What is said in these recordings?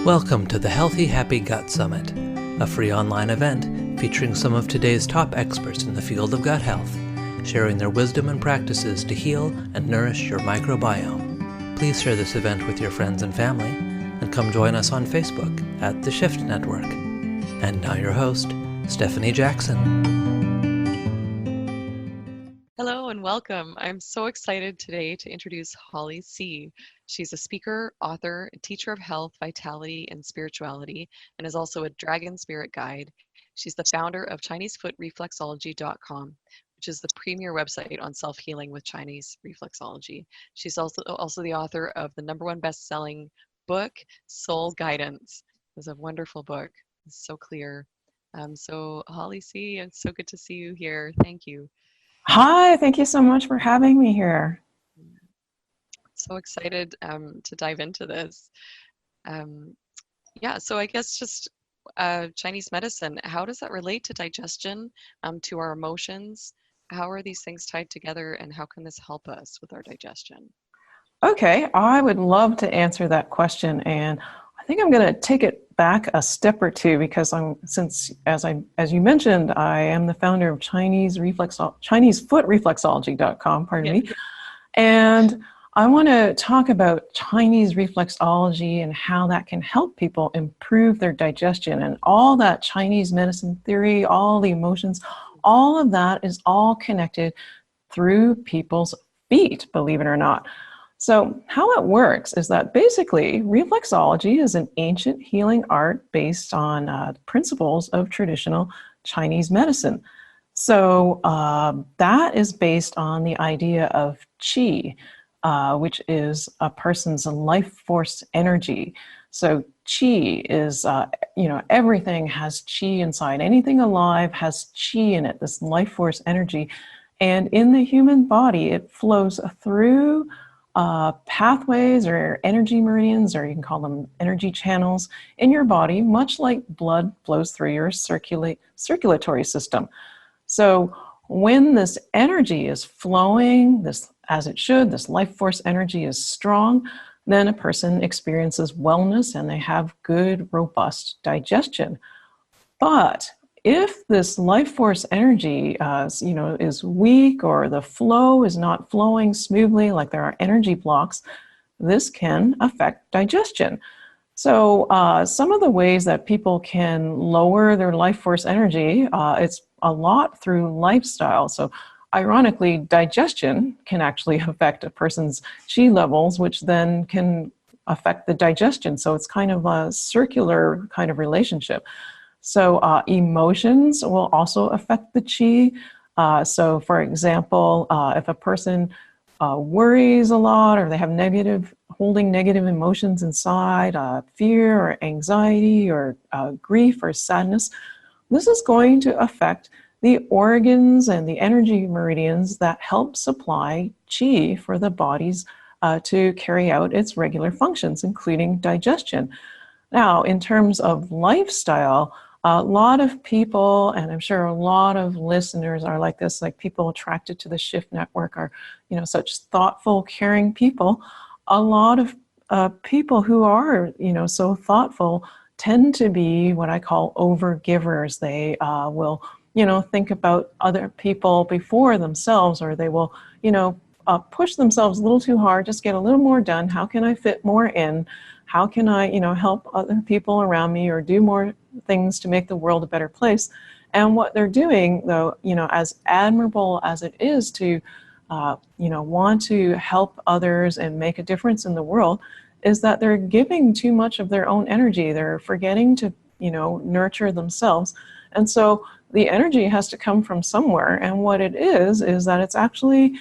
Welcome to the Healthy Happy Gut Summit, a free online event featuring some of today's top experts in the field of gut health, sharing their wisdom and practices to heal and nourish your microbiome. Please share this event with your friends and family, and come join us on Facebook at The Shift Network. And now your host, Stephanie Jackson. Hello and welcome. I'm so excited today to introduce Holly C. She's a speaker, author, teacher of health, vitality, and spirituality, and is also a dragon spirit guide. She's the founder of ChineseFootReflexology.com, which is the premier website on self-healing with Chinese reflexology. She's also the author of the #1 best-selling book, Soul Guidance. It's a wonderful book. It's so clear. So Holly C., it's so good to see you here. Thank you. Hi, thank you so much for having me here. So excited to dive into this. So I guess just Chinese medicine, how does that relate to digestion, to our emotions? How are these things tied together, and how can this help us with our digestion? Okay, I would love to answer that question, and I think I'm going to take it back a step or two because as you mentioned, I am the founder of ChineseFootReflexology.com, pardon me, and I want to talk about Chinese reflexology and how that can help people improve their digestion, and all that Chinese medicine theory, all the emotions, all of that is all connected through people's feet, believe it or not. So how it works is that basically reflexology is an ancient healing art based on principles of traditional Chinese medicine. So that is based on the idea of qi, which is a person's life force energy. So qi is, everything has qi inside. Anything alive has qi in it, this life force energy. And in the human body, it flows through pathways or energy meridians, or you can call them energy channels in your body, much like blood flows through your circulatory system. So when this energy is flowing, as it should, this life force energy is strong, then a person experiences wellness and they have good, robust digestion. But if this life force energy, is weak, or the flow is not flowing smoothly, like there are energy blocks, this can affect digestion. So some of the ways that people can lower their life force energy, it's a lot through lifestyle. So ironically, digestion can actually affect a person's qi levels, which then can affect the digestion. So it's kind of a circular kind of relationship. So emotions will also affect the qi. So for example, if a person worries a lot, or they have holding negative emotions inside, fear or anxiety or grief or sadness, this is going to affect the organs and the energy meridians that help supply qi for the bodies to carry out its regular functions, including digestion. Now, in terms of lifestyle, a lot of people, and I'm sure a lot of listeners are like this, like people attracted to the Shift Network are, such thoughtful, caring people. A lot of people who are, so thoughtful tend to be what I call overgivers. They will, think about other people before themselves, or they will, push themselves a little too hard, just get a little more done. How can I fit more in? How can I, help other people around me, or do more things to make the world a better place? And what they're doing, though, as admirable as it is to, want to help others and make a difference in the world, is that they're giving too much of their own energy. They're forgetting to, nurture themselves. And so the energy has to come from somewhere. And what it is that it's actually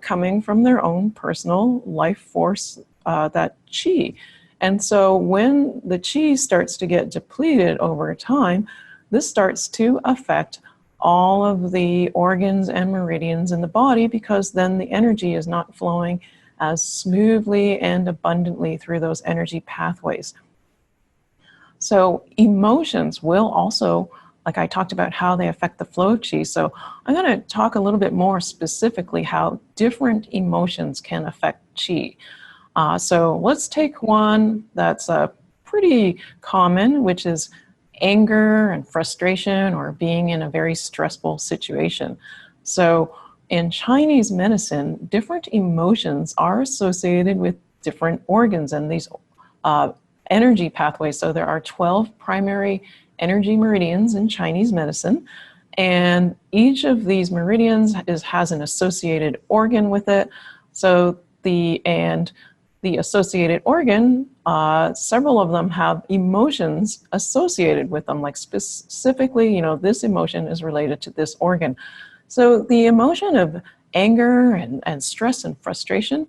coming from their own personal life force, that qi. And so when the qi starts to get depleted over time, this starts to affect all of the organs and meridians in the body, because then the energy is not flowing as smoothly and abundantly through those energy pathways. So emotions will also, like I talked about how they affect the flow of qi. So I'm going to talk a little bit more specifically how different emotions can affect qi. So let's take one that's pretty common, which is anger and frustration or being in a very stressful situation. So in Chinese medicine, different emotions are associated with different organs and these energy pathways. So there are 12 primary energy meridians in Chinese medicine, and each of these meridians has an associated organ with it. So the associated organ, several of them have emotions associated with them, like specifically, this emotion is related to this organ. So the emotion of anger and stress and frustration,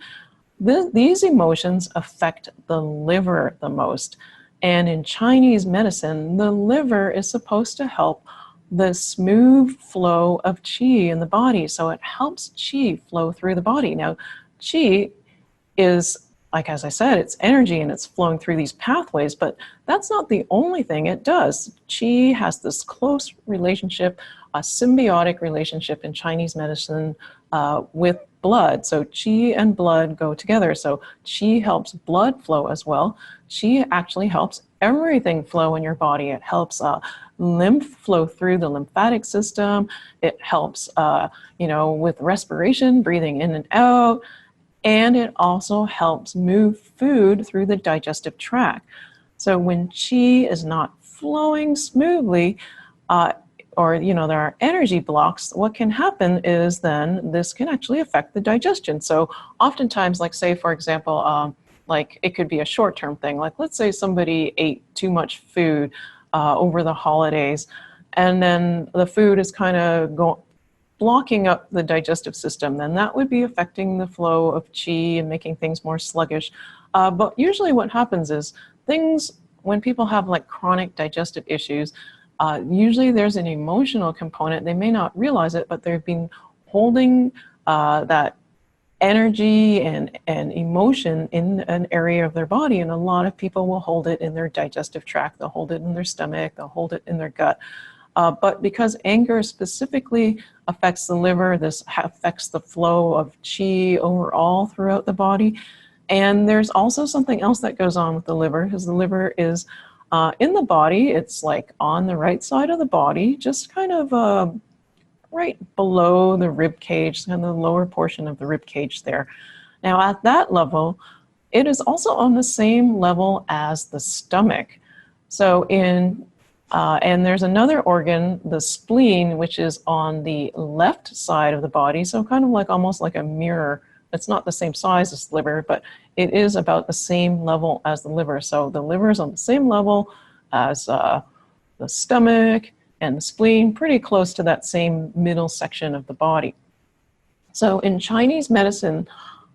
these emotions affect the liver the most. And in Chinese medicine, the liver is supposed to help the smooth flow of qi in the body. So it helps qi flow through the body. Now, qi is, like as I said, it's energy and it's flowing through these pathways, but that's not the only thing it does. Qi has this close relationship, a symbiotic relationship in Chinese medicine with blood. So qi and blood go together. So qi helps blood flow as well. Qi actually helps everything flow in your body. It helps lymph flow through the lymphatic system. It helps, with respiration, breathing in and out. And it also helps move food through the digestive tract. So when qi is not flowing smoothly, or there are energy blocks, what can happen is then this can actually affect the digestion. So oftentimes, like say, for example, like it could be a short-term thing. Like let's say somebody ate too much food over the holidays, and then the food is kind of blocking up the digestive system, then that would be affecting the flow of qi and making things more sluggish. But usually what happens is when people have like chronic digestive issues, usually there's an emotional component. They may not realize it, but they've been holding that energy and emotion in an area of their body. And a lot of people will hold it in their digestive tract. They'll hold it in their stomach. They'll hold it in their gut. But because anger specifically affects the liver, this affects the flow of qi overall throughout the body. And there's also something else that goes on with the liver, because the liver is in the body. It's like on the right side of the body, just kind of right below the rib cage, kind of the lower portion of the rib cage there. Now at that level, it is also on the same level as the stomach. So and there's another organ, the spleen, which is on the left side of the body. So kind of like almost like a mirror. It's not the same size as the liver, but it is about the same level as the liver. So the liver is on the same level as the stomach and the spleen, pretty close to that same middle section of the body. So in Chinese medicine,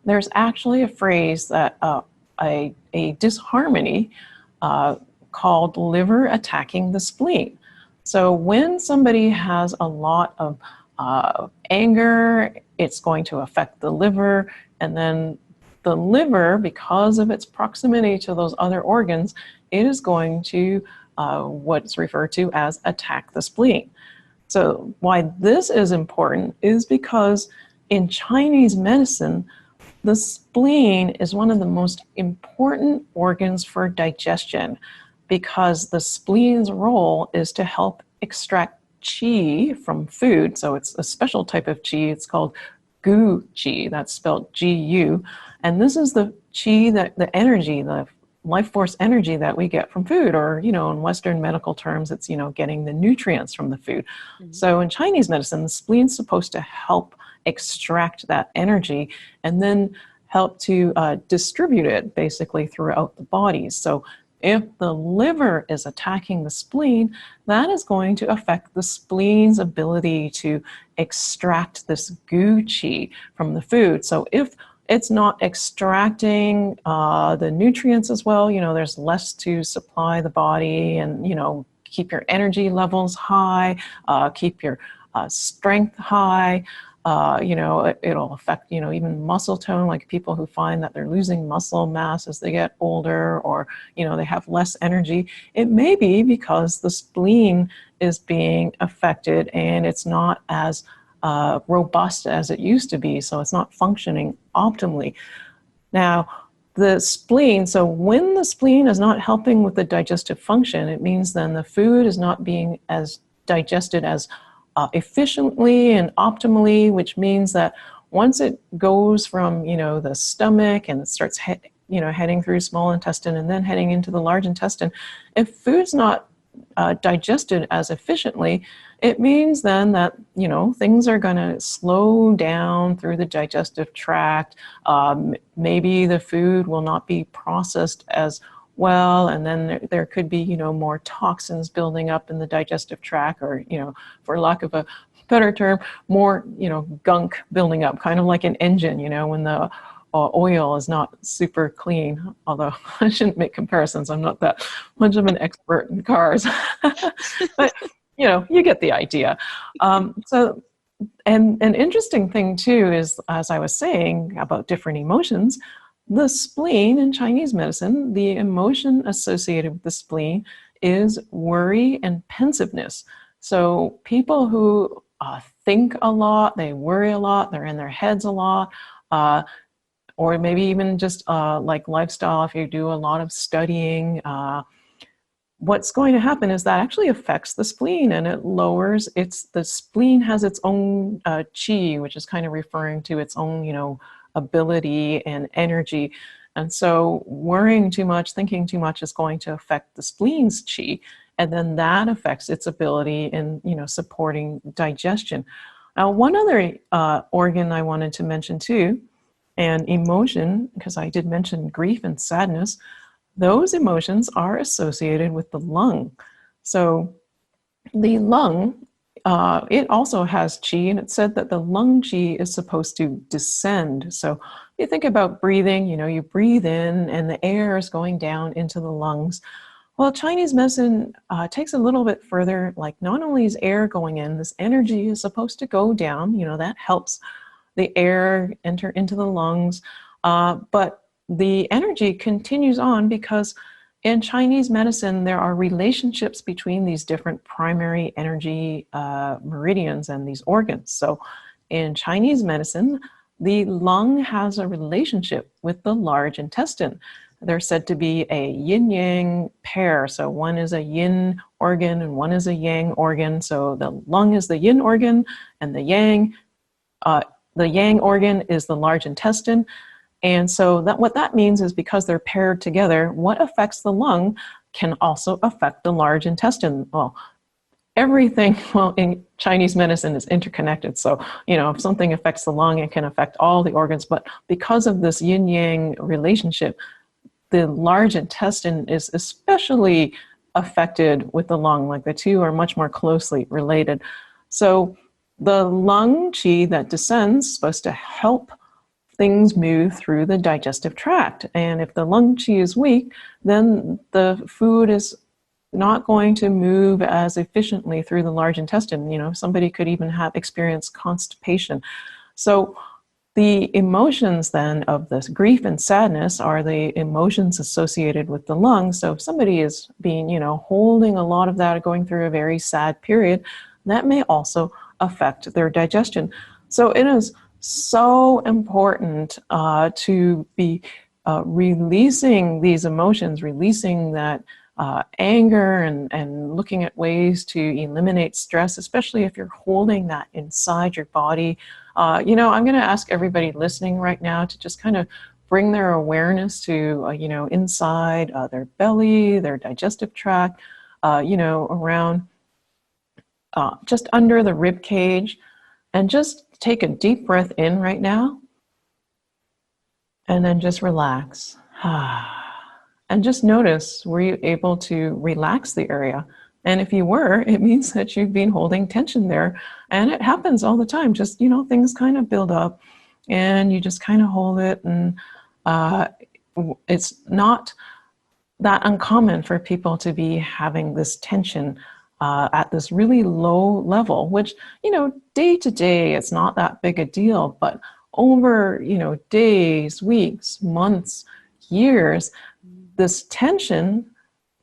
there's actually a phrase that a disharmony called liver attacking the spleen. So when somebody has a lot of anger, it's going to affect the liver, and then the liver, because of its proximity to those other organs, it is going to what's referred to as attack the spleen. So why this is important is because in Chinese medicine, the spleen is one of the most important organs for digestion, because the spleen's role is to help extract qi from food. So it's a special type of qi. It's called gu qi. That's spelled Gu. And this is the qi, the energy, the life force energy that we get from food, or, in Western medical terms, it's, getting the nutrients from the food. Mm-hmm. So in Chinese medicine, the spleen's supposed to help extract that energy and then help to distribute it basically throughout the body. So if the liver is attacking the spleen, that is going to affect the spleen's ability to extract this gu qi from the food. So if it's not extracting the nutrients as well, there's less to supply the body and, keep your energy levels high, keep your strength high. It'll affect, even muscle tone, like people who find that they're losing muscle mass as they get older, or, they have less energy. It may be because the spleen is being affected and it's not as robust as it used to be, so it's not functioning optimally. Now, the spleen, so when the spleen is not helping with the digestive function, it means then the food is not being as digested as efficiently and optimally, which means that once it goes from, the stomach and it starts heading through small intestine and then heading into the large intestine, if food's not digested as efficiently, it means then that, things are going to slow down through the digestive tract. Maybe the food will not be processed as well, and then there could be, more toxins building up in the digestive tract, or, for lack of a better term, more, gunk building up, kind of like an engine, when the oil is not super clean, although I shouldn't make comparisons. I'm not that much of an expert in cars, but you get the idea. So, and an interesting thing too is, as I was saying about different emotions, the spleen in Chinese medicine, the emotion associated with the spleen is worry and pensiveness. So people who think a lot, they worry a lot, they're in their heads a lot, or maybe even just like lifestyle, if you do a lot of studying, what's going to happen is that actually affects the spleen, and it lowers the spleen has its own qi, which is kind of referring to its own, ability and energy. And so worrying too much, thinking too much is going to affect the spleen's qi, and then that affects its ability in, supporting digestion. Now, one other organ I wanted to mention too, and emotion, because I did mention grief and sadness, those emotions are associated with the lung. So the lung, it also has qi, and it's said that the lung qi is supposed to descend. So you think about breathing, you breathe in and the air is going down into the lungs. Well, Chinese medicine takes a little bit further. Like, not only is air going in, this energy is supposed to go down, that helps the air enter into the lungs, but the energy continues on, because in Chinese medicine, there are relationships between these different primary energy meridians and these organs. So in Chinese medicine, the lung has a relationship with the large intestine. They're said to be a yin-yang pair. So one is a yin organ and one is a yang organ. So the lung is the yin organ, and the yang organ is the large intestine. And so what that means is, because they're paired together, what affects the lung can also affect the large intestine. Well, everything, in Chinese medicine is interconnected. So, if something affects the lung, it can affect all the organs. But because of this yin-yang relationship, the large intestine is especially affected with the lung. Like, the two are much more closely related. So the lung qi that descends is supposed to help things move through the digestive tract. And if the lung qi is weak, then the food is not going to move as efficiently through the large intestine. Somebody could even experience constipation. So the emotions then of this grief and sadness are the emotions associated with the lungs. So if somebody is holding a lot of that, going through a very sad period, that may also affect their digestion. So it is so important to be releasing these emotions, releasing that anger, and looking at ways to eliminate stress, especially if you're holding that inside your body. I'm going to ask everybody listening right now to just kind of bring their awareness to, inside their belly, their digestive tract, around just under the rib cage, and just take a deep breath in right now, and then just relax. And just notice, were you able to relax the area? And if you were, it means that you've been holding tension there. And it happens all the time. Just, things kind of build up and you just kind of hold it. And it's not that uncommon for people to be having this tension at this really low level, which, day to day, it's not that big a deal. But over, days, weeks, months, years, this tension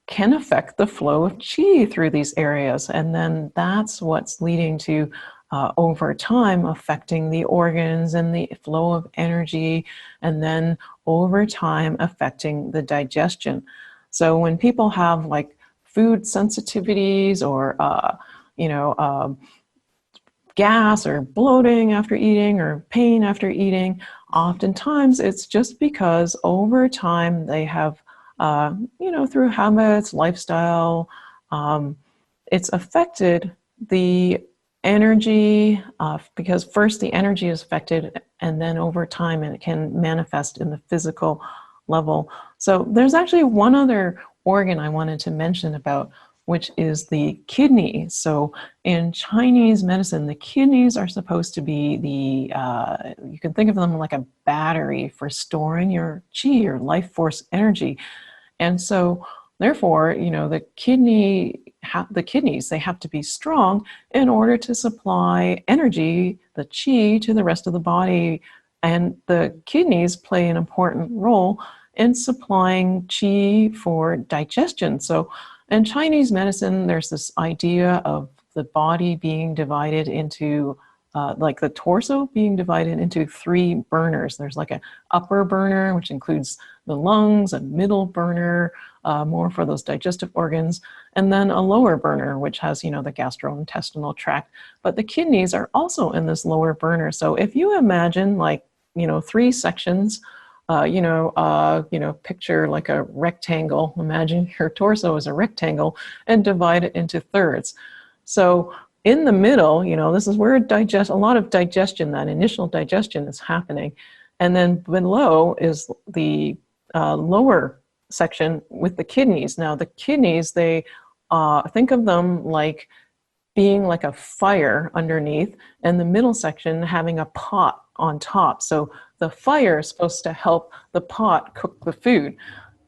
can affect the flow of qi through these areas. And then that's what's leading to over time affecting the organs and the flow of energy, and then over time affecting the digestion. So when people have like food sensitivities or gas or bloating after eating or pain after eating, oftentimes it's just because over time they have, through habits, lifestyle, it's affected the energy, because first the energy is affected and then over time it can manifest in the physical level. So there's actually one other organ I wanted to mention about, which is the kidney. So in Chinese medicine, the kidneys are supposed to be you can think of them like a battery for storing your qi, your life force energy. And so therefore, the kidneys, they have to be strong in order to supply energy, the qi, to the rest of the body. And the kidneys play an important role in supplying qi for digestion. So in Chinese medicine, there's this idea of the body being divided into, like the torso being divided into 3 burners. There's like an upper burner, which includes the lungs, a middle burner, more for those digestive organs, and then a lower burner, which has, the gastrointestinal tract. But the kidneys are also in this lower burner. So if you imagine 3 sections, picture like a rectangle. Imagine your torso as a rectangle and divide it into thirds. So in the middle, this is where a lot of digestion, that initial digestion is happening. And then below is the lower section with the kidneys. Now the kidneys, they think of them like being like a fire underneath, and the middle section having a pot on top. So the fire is supposed to help the pot cook the food.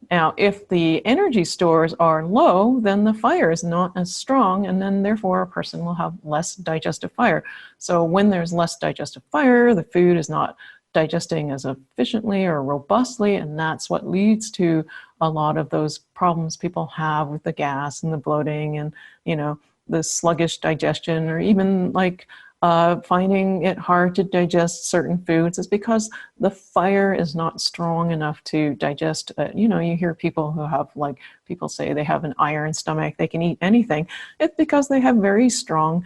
Now, if the energy stores are low, then the fire is not as strong, and then therefore a person will have less digestive fire. So when there's less digestive fire, the food is not digesting as efficiently or robustly, and that's what leads to a lot of those problems people have with the gas and the bloating and, the sluggish digestion, or even finding it hard to digest certain foods. Is because the fire is not strong enough to digest. You hear people who have, people say they have an iron stomach, they can eat anything. It's because they have very strong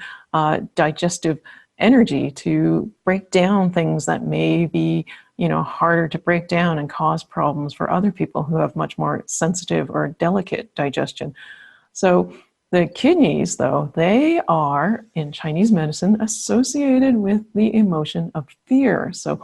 digestive energy to break down things that may be, harder to break down and cause problems for other people who have much more sensitive or delicate digestion. So the kidneys, though, they are, in Chinese medicine, associated with the emotion of fear. So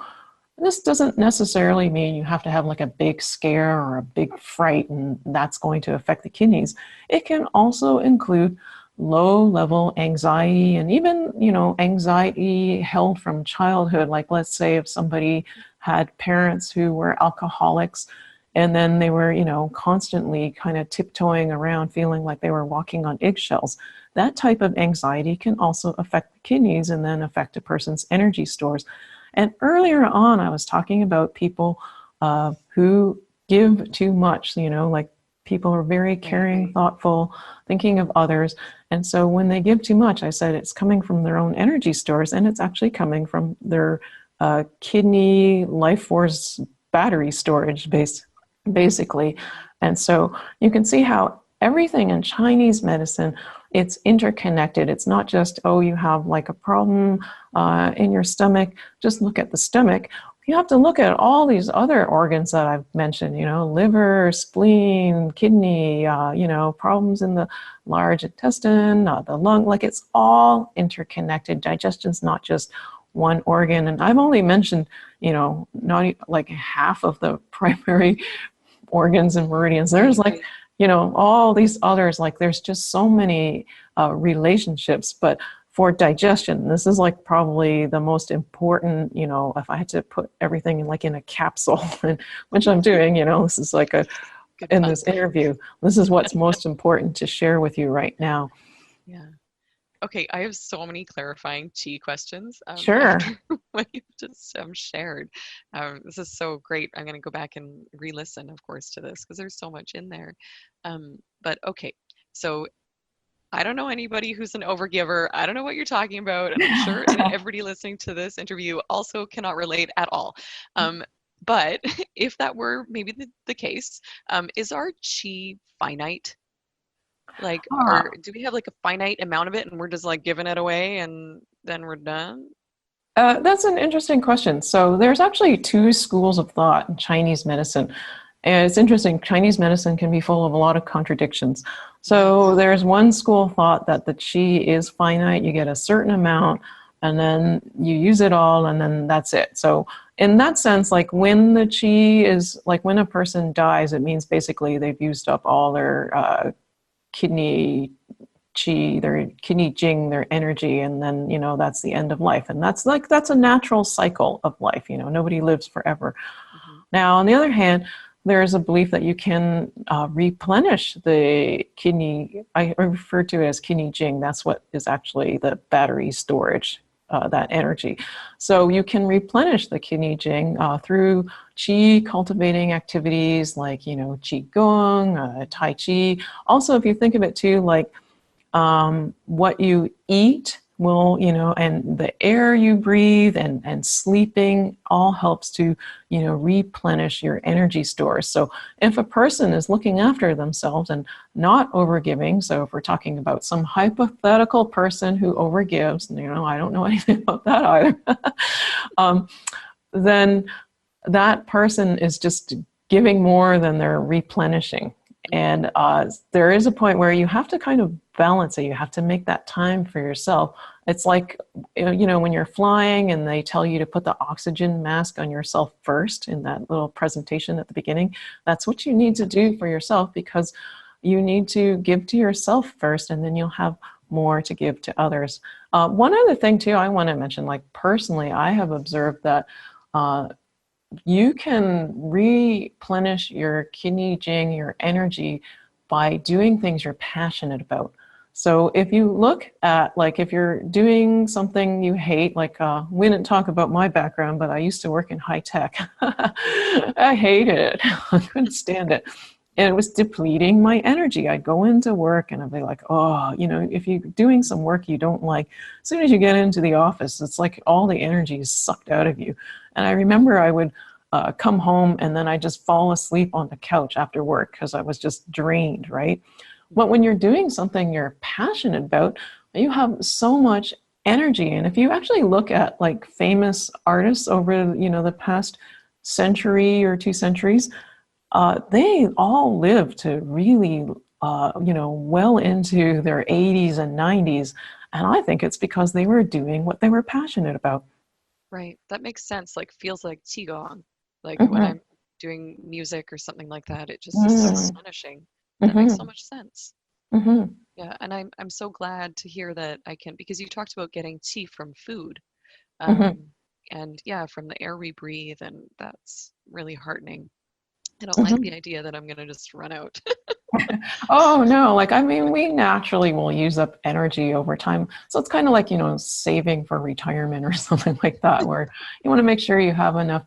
this doesn't necessarily mean you have to have like a big scare or a big fright and that's going to affect the kidneys. It can also include low-level anxiety, and even, anxiety held from childhood. Like, let's say if somebody had parents who were alcoholics, and then they were, constantly kind of tiptoeing around feeling like they were walking on eggshells. That type of anxiety can also affect the kidneys and then affect a person's energy stores. And earlier on, I was talking about people who give too much, like people are very caring, thoughtful, thinking of others. And so when they give too much, I said it's coming from their own energy stores, and it's actually coming from their kidney life force battery storage basically. And so you can see how everything in Chinese medicine, it's interconnected. It's not just, you have like a problem in your stomach, just look at the stomach. You have to look at all these other organs that I've mentioned, liver, spleen, kidney, problems in the large intestine, the lung, like it's all interconnected. Digestion's not just one organ. And I've only mentioned, not like half of the primary organs and meridians. There's all these others, there's just so many relationships. But for digestion, this is probably the most important, if I had to put everything in a capsule, which I'm doing, this is in this interview, this is what's most important to share with you right now. Yeah. Okay, I have so many clarifying qi questions. Sure. What you've just shared. This is so great. I'm going to go back and re-listen, of course, to this because there's so much in there. But okay, so I don't know anybody who's an overgiver. I don't know what you're talking about. And I'm sure everybody listening to this interview also cannot relate at all. But if that were maybe the case, is our chi finite? Like, Ah, do we have like a finite amount of it and we're just like giving it away and then we're done? that's an interesting question. So there's actually two schools of thought in Chinese medicine. And it's interesting, Chinese medicine can be full of a lot of contradictions. So Yes. there's one school of thought that the qi is finite, you get a certain amount, and then you use it all, and then that's it. So in that sense, like when the qi is, like when a person dies, it means basically they've used up all their kidney qi, their kidney jing, their energy, and then, that's the end of life. And that's a natural cycle of life. Nobody lives forever. Hmm. Now, on the other hand, there is a belief that you can replenish the kidney. I refer to it as kidney jing. That's what is actually the battery storage, that energy. So you can replenish the kidney jing through qi cultivating activities like, qi gong, tai chi. Also, if you think of it too, like what you eat will, and the air you breathe and sleeping all helps to, replenish your energy stores. So if a person is looking after themselves and not overgiving, so if we're talking about some hypothetical person who overgives, I don't know anything about that either, then that person is just giving more than they're replenishing. And there is a point where you have to kind of balance it. You have to make that time for yourself. It's like, when you're flying and they tell you to put the oxygen mask on yourself first in that little presentation at the beginning. That's what you need to do for yourself, because you need to give to yourself first, and then you'll have more to give to others. One other thing too I want to mention, like personally, I have observed that you can replenish your kidney jing, your energy, by doing things you're passionate about. So if you look at, like, if you're doing something you hate, like we didn't talk about my background, but I used to work in high tech. I hated it. I couldn't stand it. And it was depleting my energy. I'd go into work and I'd be like, oh, if you're doing some work you don't like, as soon as you get into the office, it's like all the energy is sucked out of you. And I remember I would come home and then I just fall asleep on the couch after work because I was just drained, right? But when you're doing something you're passionate about, you have so much energy. And if you actually look at like famous artists over, the past century or 2 centuries, they all lived to really, well into their 80s and 90s. And I think it's because they were doing what they were passionate about. Right. That makes sense. Like feels like qigong. Like when Mm-hmm. I'm doing music or something like that, it just is so Mm-hmm. astonishing. That makes so Mm-hmm. much sense. Mm-hmm. Yeah, and I'm so glad to hear that I can, because you talked about getting qi from food. Mm-hmm. Um, and yeah, from the air we breathe, and that's really heartening. I don't like Mm-hmm. the idea that I'm gonna just run out. Oh no, like I mean, we naturally will use up energy over time. So it's kind of like, saving for retirement or something like that, where you want to make sure you have enough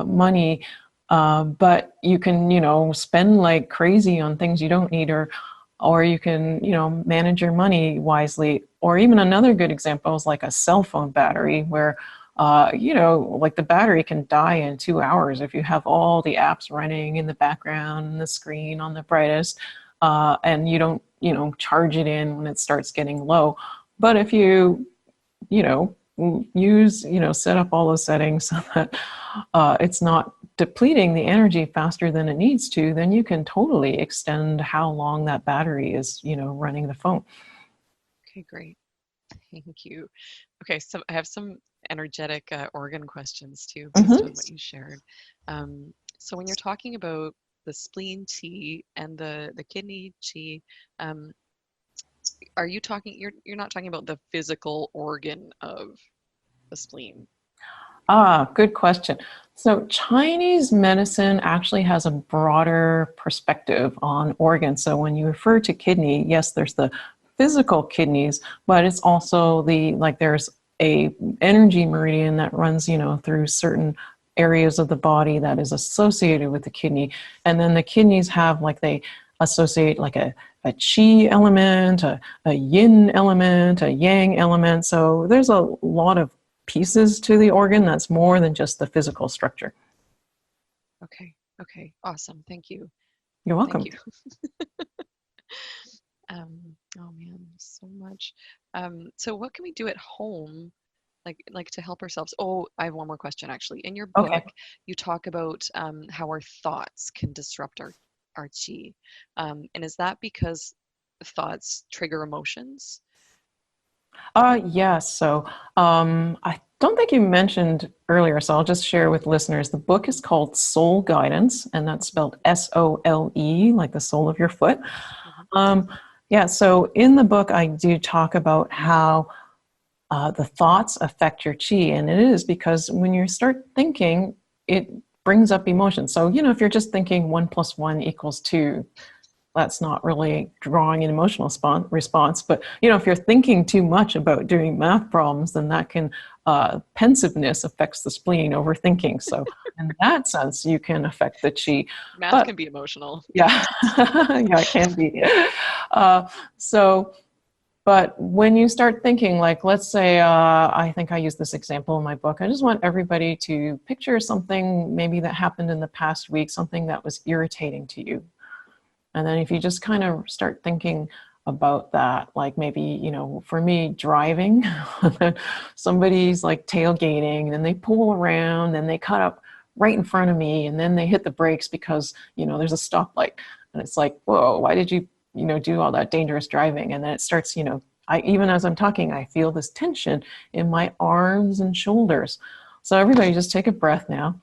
money, but you can, spend like crazy on things you don't need, or you can, manage your money wisely. Or even another good example is like a cell phone battery, where like the battery can die in 2 hours if you have all the apps running in the background and the screen on the brightest, and you don't, charge it in when it starts getting low. But if you, you know, use, set up all those settings so that it's not depleting the energy faster than it needs to, then you can totally extend how long that battery is, running the phone. Okay, great. Thank you. Okay, so I have some energetic organ questions too, based on Mm-hmm. what you shared. So when you're talking about the spleen chi and the kidney chi, um, are you talking? You're not talking about the physical organ of the spleen. Ah, good question. So Chinese medicine actually has a broader perspective on organs. So when you refer to kidney, yes, there's the physical kidneys, but it's also there's a energy meridian that runs, through certain areas of the body that is associated with the kidney. And then the kidneys have associate like a qi element, a yin element, a yang element. So there's a lot of pieces to the organ that's more than just the physical structure. Okay. Okay. Awesome. Thank you. You're welcome. Thank you. Oh man, so much. So what can we do at home, like to help ourselves? Oh, I have one more question actually. In your book, Okay. you talk about how our thoughts can disrupt our chi. And is that because thoughts trigger emotions? Yes. So I don't think you mentioned earlier, so I'll just share with listeners. The book is called Soul Guidance, and that's spelled SOLE, like the sole of your foot. Mhm. Yeah, so in the book, I do talk about how the thoughts affect your chi, and it is because when you start thinking, it brings up emotions. So, if you're just thinking 1 + 1 = 2, that's not really drawing an emotional response. But if you're thinking too much about doing math problems, then that can pensiveness affects the spleen, overthinking. So in that sense, you can affect the chi. Math But can be emotional. yeah, yeah, it can be. Uh, so, but when you start thinking, like, let's say, I think I use this example in my book. I just want everybody to picture something maybe that happened in the past week, something that was irritating to you. And then if you just kind of start thinking about that, like maybe, for me, driving, somebody's like tailgating, and they pull around, and they cut up right in front of me, and then they hit the brakes because, there's a stoplight. And it's like, whoa, why did you, do all that dangerous driving? And then it starts, even as I'm talking, I feel this tension in my arms and shoulders. So everybody just take a breath now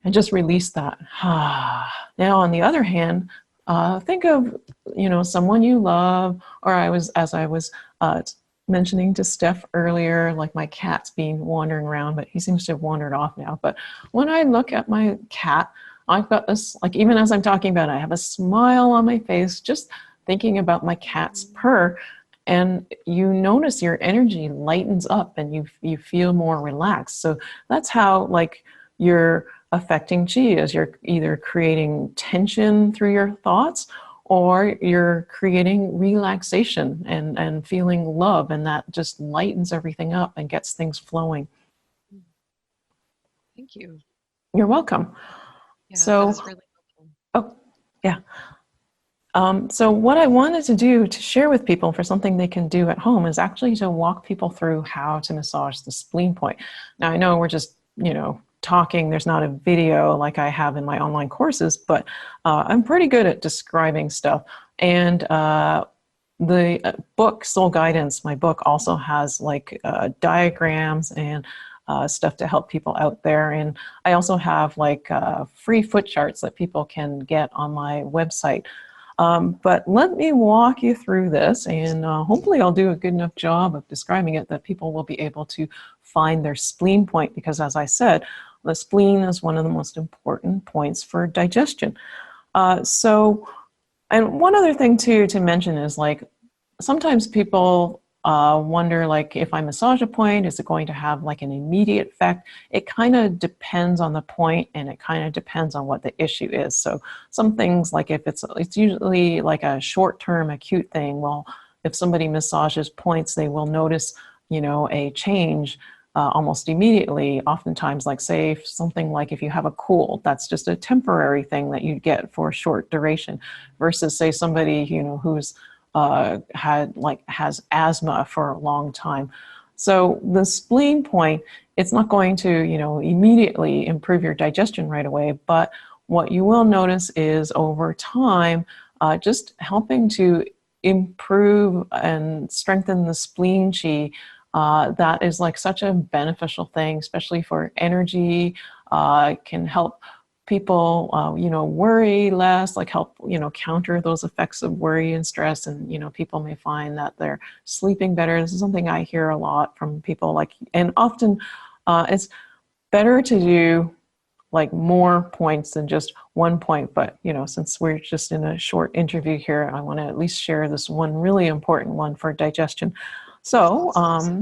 and just release that. Now, on the other hand, think of, someone you love, or as I was mentioning to Steph earlier, like my cat's been wandering around, but he seems to have wandered off now. But when I look at my cat, I've got this, like, even as I'm talking about it, I have a smile on my face, just thinking about my cat's purr. And you notice your energy lightens up, and you feel more relaxed. So that's how, like, you're affecting chi, is you're either creating tension through your thoughts, or you're creating relaxation and feeling love, and that just lightens everything up and gets things flowing. Thank you. You're welcome. Yeah, So, that is really helpful. oh, yeah. So what I wanted to do to share with people for something they can do at home is actually to walk people through how to massage the spleen point. Now, I know we're just, talking. There's not a video like I have in my online courses, but I'm pretty good at describing stuff. And the book, Soul Guidance, my book also has like diagrams and stuff to help people out there. And I also have like free foot charts that people can get on my website. But let me walk you through this, and hopefully I'll do a good enough job of describing it that people will be able to find their spleen point, because as I said, the spleen is one of the most important points for digestion. And one other thing too to mention is, like, sometimes people wonder, like, if I massage a point, is it going to have like an immediate effect? It kind of depends on the point, and it kind of depends on what the issue is. So some things, like if it's usually like a short-term acute thing. Well, if somebody massages points, they will notice, a change almost immediately. Oftentimes, like, say something like if you have a cold, that's just a temporary thing that you get for a short duration, versus say somebody, who's has asthma for a long time. So the spleen point, it's not going to, immediately improve your digestion right away, but what you will notice is over time, just helping to improve and strengthen the spleen chi. That is like such a beneficial thing, especially for energy. It can help people, worry less, like help, counter those effects of worry and stress. And, people may find that they're sleeping better. This is something I hear a lot from people, like, and often it's better to do like more points than just one point. But, since we're just in a short interview here, I want to at least share this one really important one for digestion. So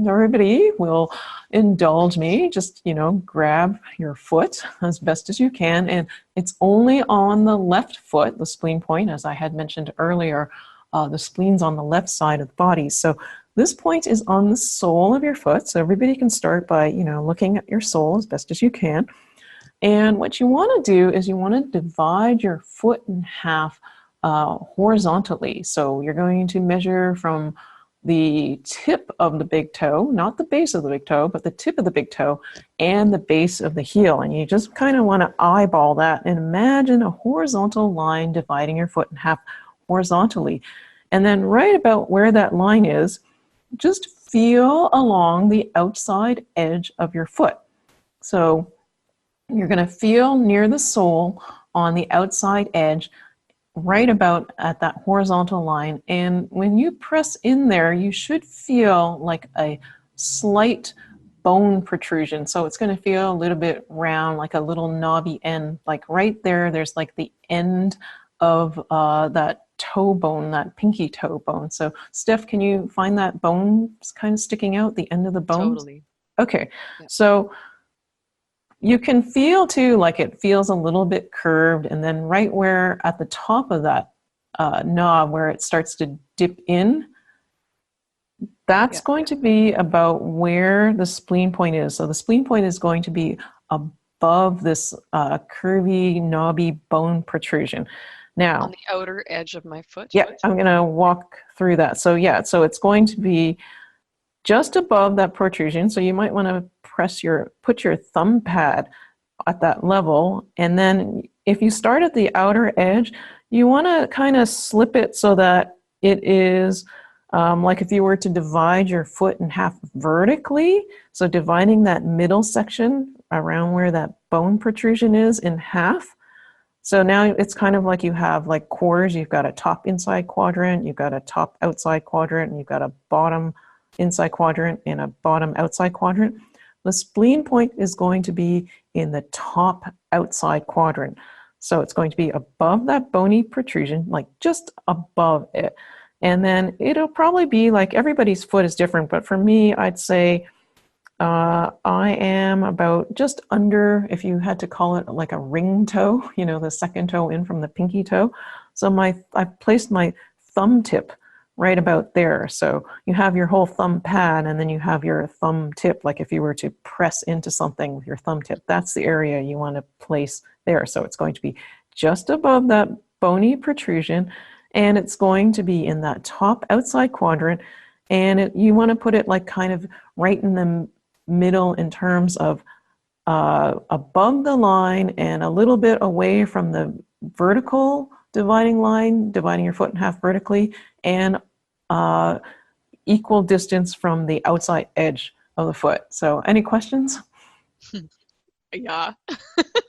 everybody will indulge me. Just, grab your foot as best as you can. And it's only on the left foot, the spleen point, as I had mentioned earlier. The spleen's on the left side of the body. So this point is on the sole of your foot. So everybody can start by, looking at your sole as best as you can. And what you want to do is you want to divide your foot in half horizontally. So you're going to measure from the tip of the big toe, not the base of the big toe, but the tip of the big toe and the base of the heel. And you just kind of want to eyeball that and imagine a horizontal line dividing your foot in half horizontally. And then right about where that line is, just feel along the outside edge of your foot. So you're going to feel near the sole on the outside edge, right about at that horizontal line. And when you press in there, you should feel like a slight bone protrusion. So it's going to feel a little bit round, like a little knobby end, like right there. There's like the end of that toe bone, that pinky toe bone. So Steph, can you find that bone kind of sticking out, the end of the bone? Totally. Okay. Yeah. So you can feel too, like it feels a little bit curved, and then right where at the top of that knob where it starts to dip in, that's going to be about where the spleen point is. So the spleen point is going to be above this curvy, knobby bone protrusion. Now, on the outer edge of my foot? Yeah, I'm going to walk through that. So yeah, so it's going to be just above that protrusion. So you might want to put your thumb pad at that level. And then if you start at the outer edge, you want to kind of slip it so that it is like if you were to divide your foot in half vertically. So dividing that middle section around where that bone protrusion is in half. So now it's kind of like you have like quarters. You've got a top inside quadrant, you've got a top outside quadrant, and you've got a bottom inside quadrant and a bottom outside quadrant. The spleen point is going to be in the top outside quadrant. So it's going to be above that bony protrusion, like just above it. And then it'll probably be like, everybody's foot is different, but for me, I'd say I am about just under, if you had to call it like a ring toe, the second toe in from the pinky toe. So I've placed my thumb tip right about there. So you have your whole thumb pad, and then you have your thumb tip, like if you were to press into something with your thumb tip, that's the area you want to place there. So it's going to be just above that bony protrusion, and it's going to be in that top outside quadrant, and you want to put it like kind of right in the middle in terms of above the line and a little bit away from the vertical dividing line, dividing your foot in half vertically, and equal distance from the outside edge of the foot. So any questions? Yeah.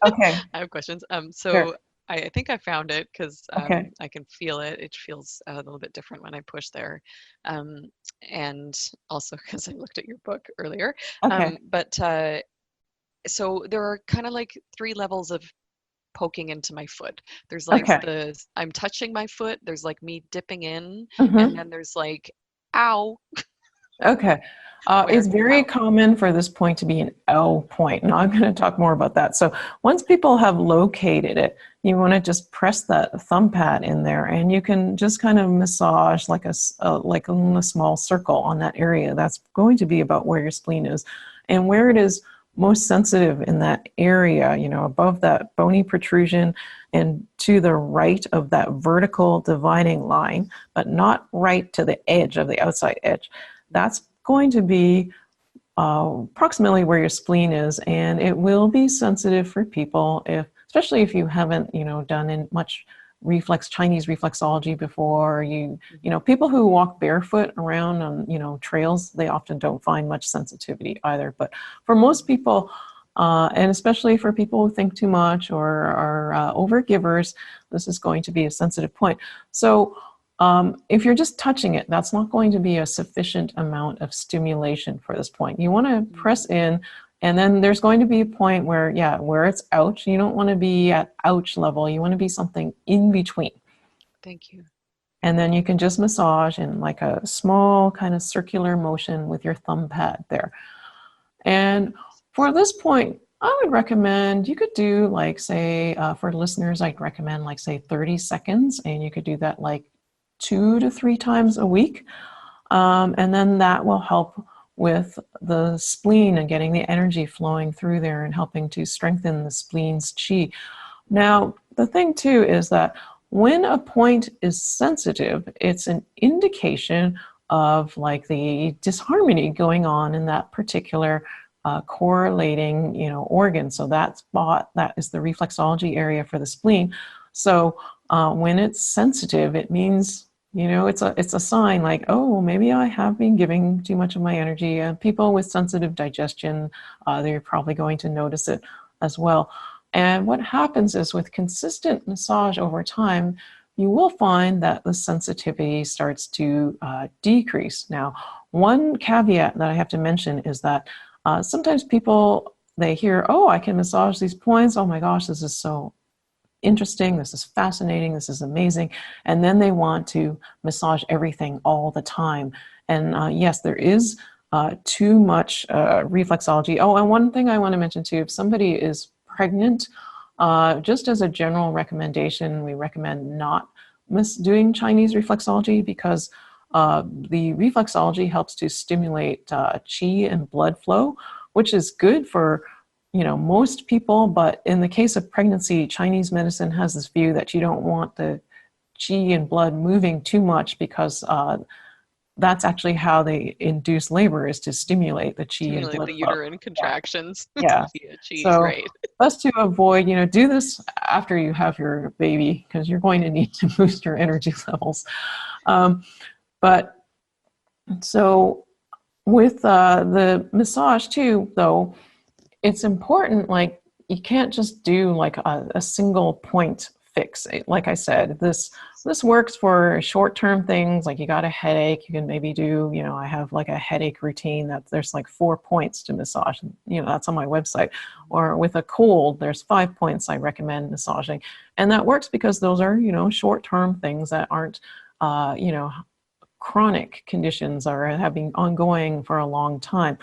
Okay. I have questions. Sure. I think I found it because Okay. I can feel it. It feels a little bit different when I push there. And also because I looked at your book earlier. Okay. So there are kind of like 3 levels of poking into my foot. There's like Okay. I'm touching my foot, there's like me dipping in, Mm-hmm. and then there's like, ow. Okay. It's very common for this point to be an L point, and I'm going to talk more about that. So once people have located it, you want to just press that thumb pad in there, and you can just kind of massage like a small circle on that area. That's going to be about where your spleen is, and where it is most sensitive in that area, above that bony protrusion and to the right of that vertical dividing line, but not right to the edge of the outside edge. That's going to be approximately where your spleen is, and it will be sensitive for people, especially if you haven't, done much Chinese reflexology before. People who walk barefoot around on, trails, they often don't find much sensitivity either. But for most people, and especially for people who think too much or are overgivers, this is going to be a sensitive point. So if you're just touching it, that's not going to be a sufficient amount of stimulation for this point. You want to press in, and then there's going to be a point where it's ouch. You don't want to be at ouch level. You want to be something in between. Thank you. And then you can just massage in like a small kind of circular motion with your thumb pad there. And for this point, I would recommend you could do like, say, for listeners, I'd recommend like, say, 30 seconds, and you could do that like 2 to 3 times a week. And then that will help with the spleen and getting the energy flowing through there and helping to strengthen the spleen's qi. Now, the thing too is that when a point is sensitive, it's an indication of like the disharmony going on in that particular correlating, organ. So that spot, that is the reflexology area for the spleen. So when it's sensitive, it means, it's a sign like, oh, maybe I have been giving too much of my energy. People with sensitive digestion, they're probably going to notice it as well. And what happens is with consistent massage over time, you will find that the sensitivity starts to decrease. Now, one caveat that I have to mention is that sometimes people, they hear, oh, I can massage these points. Oh my gosh, this is so interesting. This is fascinating. This is amazing. And then they want to massage everything all the time. And yes, there is too much reflexology. Oh, and one thing I want to mention too, if somebody is pregnant, just as a general recommendation, we recommend not doing Chinese reflexology because the reflexology helps to stimulate qi and blood flow, which is good for most people. But in the case of pregnancy, Chinese medicine has this view that you don't want the qi and blood moving too much because that's actually how they induce labor, is to stimulate the qi and blood the flow. uterine contractions. Yeah. So right. best to avoid, do this after you have your baby because you're going to need to boost your energy levels. But so with the massage too, though, it's important, like you can't just do like a single point fix. Like I said, this works for short-term things, like you got a headache, you can maybe do, I have like a headache routine that there's like 4 points to massage, that's on my website. Or with a cold, there's 5 points I recommend massaging. And that works because those are, short-term things that aren't, chronic conditions or have been ongoing for a long time.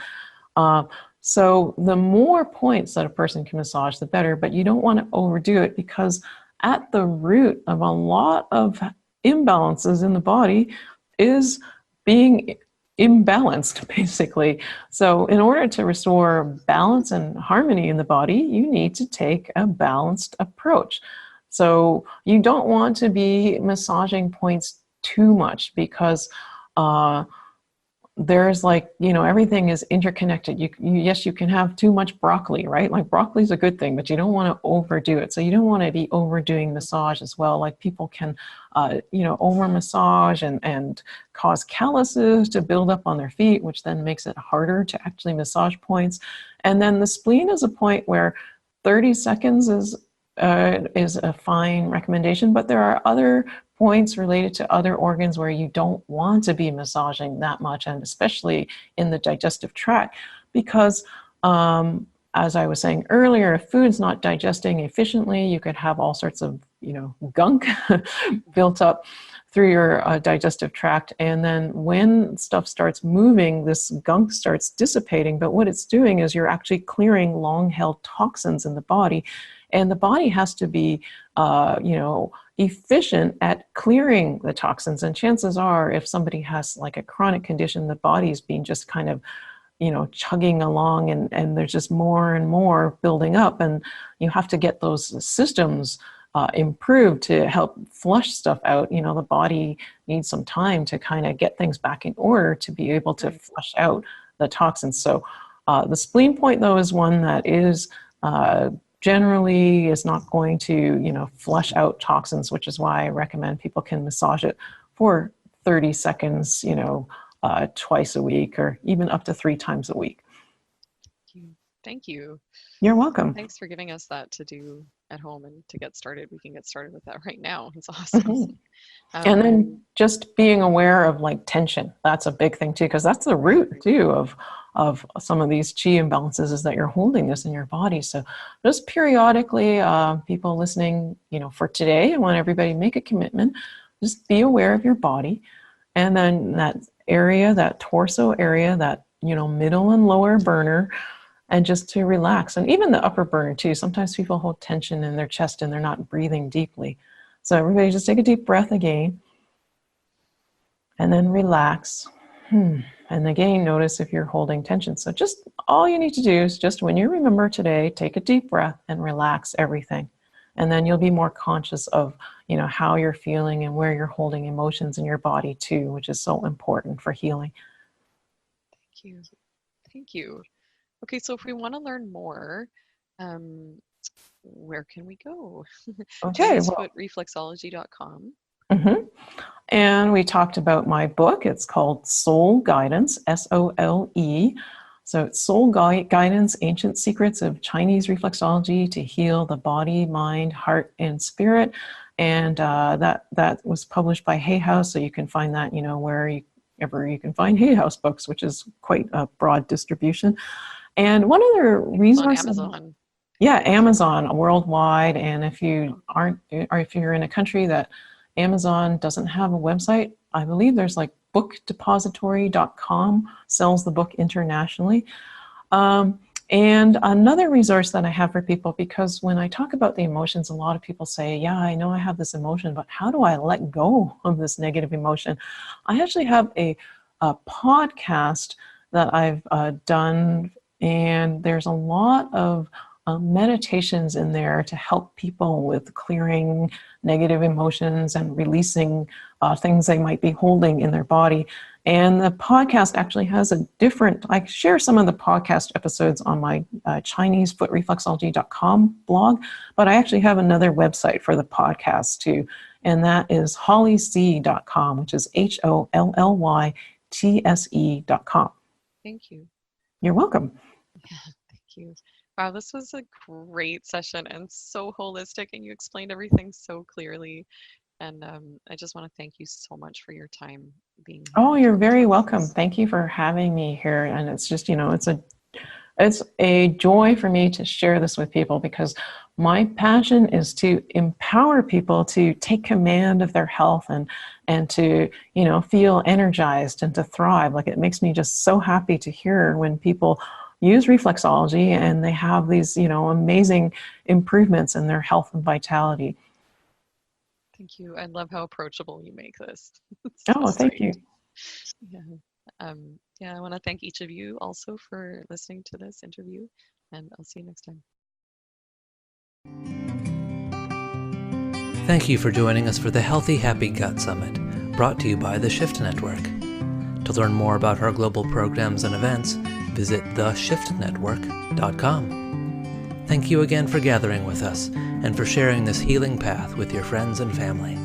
So the more points that a person can massage, the better, but you don't want to overdo it because at the root of a lot of imbalances in the body is being imbalanced, basically. So in order to restore balance and harmony in the body, you need to take a balanced approach. So you don't want to be massaging points too much because there's like, everything is interconnected. Yes, you can have too much broccoli, right? Like broccoli is a good thing, but you don't want to overdo it. So you don't want to be overdoing massage as well. Like people can, over massage and cause calluses to build up on their feet, which then makes it harder to actually massage points. And then the spleen is a point where 30 seconds is a fine recommendation, but there are other points related to other organs where you don't want to be massaging that much, and especially in the digestive tract, because as I was saying earlier, if food's not digesting efficiently, you could have all sorts of gunk built up through your digestive tract. And then when stuff starts moving, this gunk starts dissipating. But what it's doing is you're actually clearing long-held toxins in the body. And the body has to be, efficient at clearing the toxins. And chances are, if somebody has like a chronic condition, the body's being just kind of, chugging along and there's just more and more building up. And you have to get those systems improved to help flush stuff out. The body needs some time to kind of get things back in order to be able to flush out the toxins. So the spleen point, though, is one that is generally is not going to, flush out toxins, which is why I recommend people can massage it for 30 seconds, twice a week or even up to 3 times a week. Thank you. You're welcome. Thanks for giving us that to do at home and to get started. We can get started with that right now. It's awesome. Mm-hmm. And then just being aware of like tension. That's a big thing too, because that's the root too of some of these qi imbalances, is that you're holding this in your body. So just periodically, people listening, for today, I want everybody to make a commitment just be aware of your body. And then that area, that torso area, that, middle and lower burner, and just to relax. And even the upper burner too. Sometimes people hold tension in their chest and they're not breathing deeply. So everybody just take a deep breath again. And then relax. And again, notice if you're holding tension. So just all you need to do is just when you remember today, take a deep breath and relax everything. And then you'll be more conscious of, how you're feeling and where you're holding emotions in your body too, which is so important for healing. Thank you. Thank you. Okay, so if we want to learn more, where can we go? Okay. ChineseFootReflexology.com. And we talked about my book. It's called Soul Guidance, SOLE. So it's Soul Guidance, Ancient Secrets of Chinese Reflexology to Heal the Body, Mind, Heart, and Spirit. And that was published by Hay House. So you can find that, wherever you can find Hay House books, which is quite a broad distribution. And one other resource on Amazon. Yeah, Amazon worldwide. And if you if you're in a country that Amazon doesn't have a website, I believe there's like bookdepository.com sells the book internationally. And another resource that I have for people, because when I talk about the emotions, a lot of people say, yeah, I know I have this emotion, but how do I let go of this negative emotion? I actually have a podcast that I've done, and there's a lot of meditations in there to help people with clearing negative emotions and releasing things they might be holding in their body. And the podcast actually has I share some of the podcast episodes on my ChineseFootReflexology.com blog, but I actually have another website for the podcast too, and that is hollytse.com, which is HOLLYTSE.com. Thank you. You're welcome. Yeah, thank you. Wow, this was a great session and so holistic, and you explained everything so clearly. And I just want to thank you so much for your time being here. Oh, you're very welcome. Thank you for having me here. And it's just, it's a joy for me to share this with people, because my passion is to empower people to take command of their health and to, feel energized and to thrive. Like, it makes me just so happy to hear when people use reflexology and they have these, amazing improvements in their health and vitality. Thank you. I love how approachable you make this. Thank you. Yeah. I want to thank each of you also for listening to this interview, and I'll see you next time. Thank you for joining us for the Healthy Happy Gut Summit, brought to you by the Shift Network. To learn more about our global programs and events, visit theshiftnetwork.com. Thank you again for gathering with us and for sharing this healing path with your friends and family.